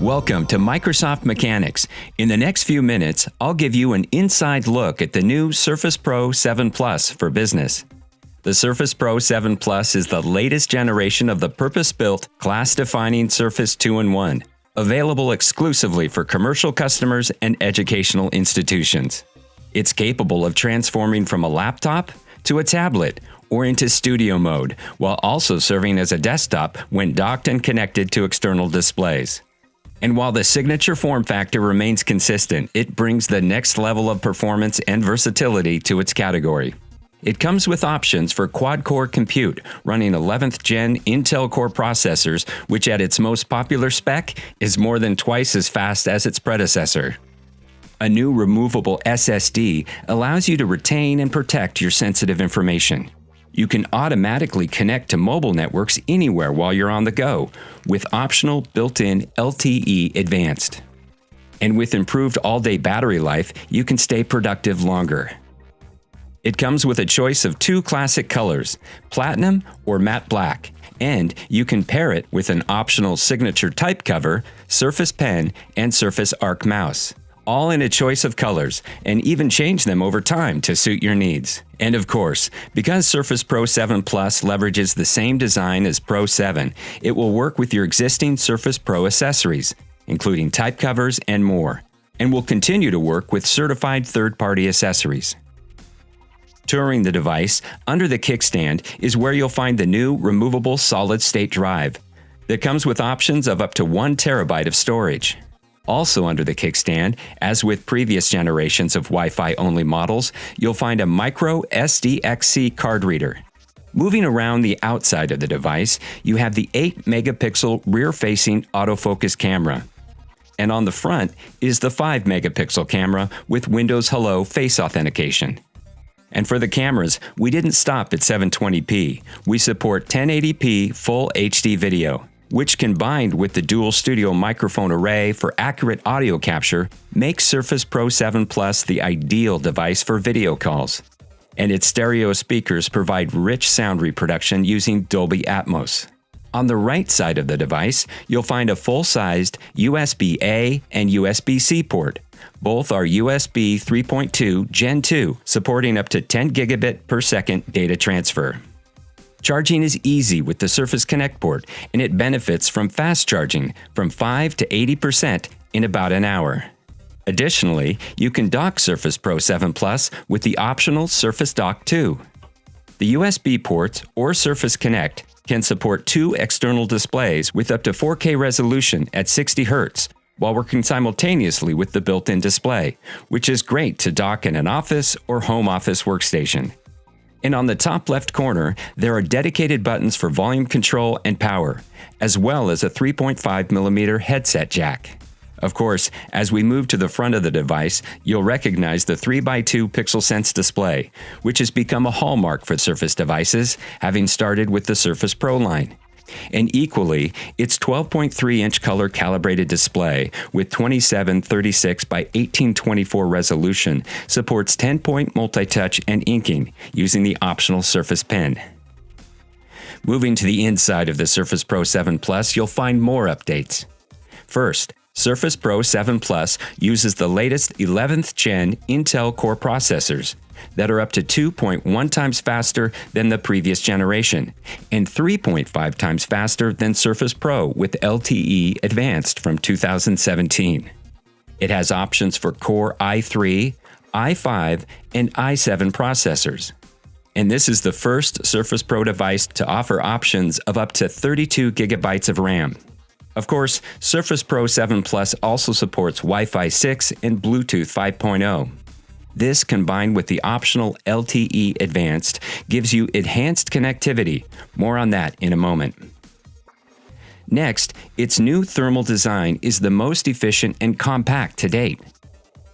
Welcome to Microsoft Mechanics. In the next few minutes, I'll give you an inside look at the new Surface Pro 7 Plus for business. The Surface Pro 7 Plus is the latest generation of the purpose-built, class-defining Surface 2-in-1, available exclusively for commercial customers and educational institutions. It's capable of transforming from a laptop to a tablet or into studio mode, while also serving as a desktop when docked and connected to external displays. And while the signature form factor remains consistent, it brings the next level of performance and versatility to its category. It comes with options for quad-core compute, running 11th Gen Intel Core processors, which at its most popular spec is more than twice as fast as its predecessor. A new removable SSD allows you to retain and protect your sensitive information. You can automatically connect to mobile networks anywhere while you're on the go, with optional built-in LTE Advanced. And with improved all-day battery life, you can stay productive longer. It comes with a choice of two classic colors, platinum or matte black, and you can pair it with an optional signature type cover, Surface Pen, and Surface Arc mouse, all in a choice of colors, and even change them over time to suit your needs. And of course, because Surface Pro 7 Plus leverages the same design as Pro 7, it will work with your existing Surface Pro accessories, including type covers and more, and will continue to work with certified third-party accessories. Touring the device, under the kickstand is where you'll find the new removable solid-state drive that comes with options of up to 1 terabyte of storage. Also under the kickstand, as with previous generations of Wi-Fi-only models, you'll find a microSDXC card reader. Moving around the outside of the device, you have the 8-megapixel rear-facing autofocus camera. And on the front is the 5-megapixel camera with Windows Hello face authentication. And for the cameras, we didn't stop at 720p. We support 1080p Full HD video, which combined with the dual studio microphone array for accurate audio capture, makes Surface Pro 7 Plus the ideal device for video calls. And its stereo speakers provide rich sound reproduction using Dolby Atmos. On the right side of the device, you'll find a full-sized USB-A and USB-C port. Both are USB 3.2 Gen 2, supporting up to 10 gigabit per second data transfer. Charging is easy with the Surface Connect port, and it benefits from fast charging from 5 to 80% in about an hour. Additionally, you can dock Surface Pro 7 Plus with the optional Surface Dock 2. The USB ports or Surface Connect can support 2 external displays with up to 4K resolution at 60 Hz, while working simultaneously with the built-in display, which is great to dock in an office or home office workstation. And on the top left corner, there are dedicated buttons for volume control and power, as well as a 3.5mm headset jack. Of course, as we move to the front of the device, you'll recognize the 3x2 Pixel Sense display, which has become a hallmark for Surface devices, having started with the Surface Pro line. And equally, its 12.3-inch color calibrated display with 2736 by 1824 resolution supports 10-point multi-touch and inking using the optional Surface Pen. Moving to the inside of the Surface Pro 7 Plus, you'll find more updates. First, Surface Pro 7 Plus uses the latest 11th Gen Intel Core processors that are up to 2.1 times faster than the previous generation, and 3.5 times faster than Surface Pro with LTE Advanced from 2017. It has options for Core i3, i5, and i7 processors. And this is the first Surface Pro device to offer options of up to 32 gigabytes of RAM. Of course, Surface Pro 7 Plus also supports Wi-Fi 6 and Bluetooth 5.0. This, combined with the optional LTE Advanced, gives you enhanced connectivity. More on that in a moment. Next, its new thermal design is the most efficient and compact to date.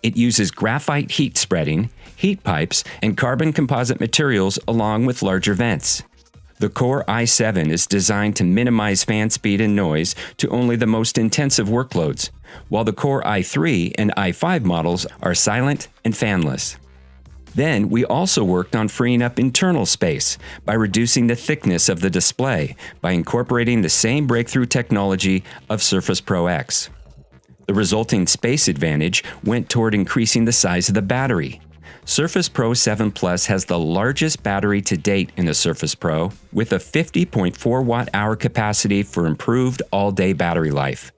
It uses graphite heat spreading, heat pipes, and carbon composite materials along with larger vents. The Core i7 is designed to minimize fan speed and noise to only the most intensive workloads, while the Core i3 and i5 models are silent and fanless. Then, we also worked on freeing up internal space by reducing the thickness of the display by incorporating the same breakthrough technology of Surface Pro X. The resulting space advantage went toward increasing the size of the battery. Surface Pro 7 Plus has the largest battery to date in a Surface Pro, with a 50.4 watt-hour capacity for improved all-day battery life.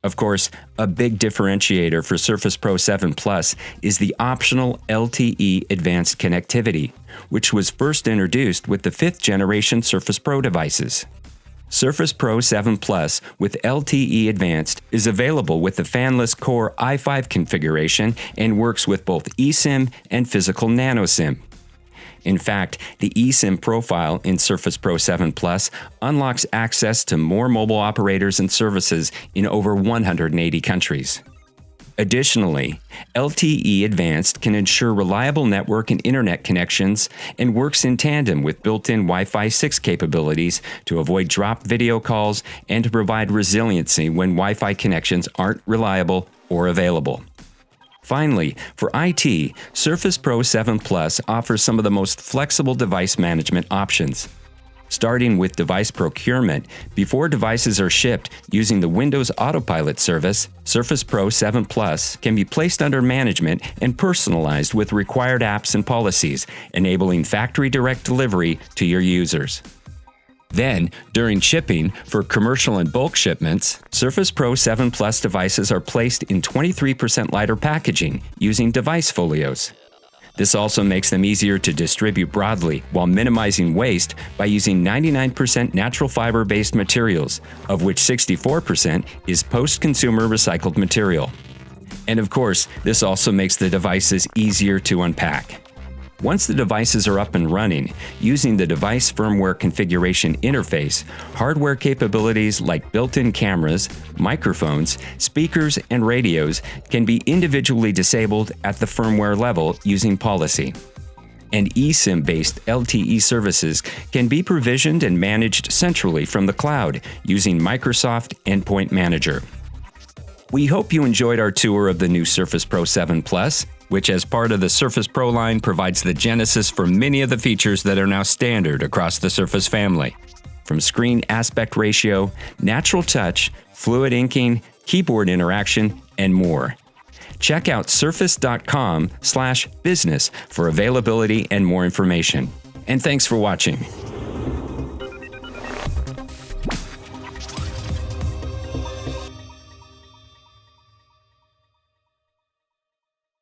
Of course, a big differentiator for Surface Pro 7 Plus is the optional LTE Advanced connectivity, which was first introduced with the 5th generation Surface Pro devices. Surface Pro 7 Plus with LTE Advanced is available with the fanless Core i5 configuration and works with both eSIM and physical nano SIM. In fact, the eSIM profile in Surface Pro 7 Plus unlocks access to more mobile operators and services in over 180 countries. Additionally, LTE Advanced can ensure reliable network and internet connections and works in tandem with built-in Wi-Fi 6 capabilities to avoid dropped video calls and to provide resiliency when Wi-Fi connections aren't reliable or available. Finally, for IT, Surface Pro 7 Plus offers some of the most flexible device management options. Starting with device procurement, before devices are shipped using the Windows Autopilot service, Surface Pro 7 Plus can be placed under management and personalized with required apps and policies, enabling factory direct delivery to your users. Then, during shipping, for commercial and bulk shipments, Surface Pro 7 Plus devices are placed in 23% lighter packaging using device folios. This also makes them easier to distribute broadly while minimizing waste by using 99% natural fiber-based materials, of which 64% is post-consumer recycled material. And of course, this also makes the devices easier to unpack. Once the devices are up and running, using the device firmware configuration interface, hardware capabilities like built-in cameras, microphones, speakers, and radios can be individually disabled at the firmware level using policy. And eSIM-based LTE services can be provisioned and managed centrally from the cloud using Microsoft Endpoint Manager. We hope you enjoyed our tour of the new Surface Pro 7 Plus, which as part of the Surface Pro line provides the genesis for many of the features that are now standard across the Surface family. From screen aspect ratio, natural touch, fluid inking, keyboard interaction, and more. Check out surface.com/business for availability and more information. And thanks for watching.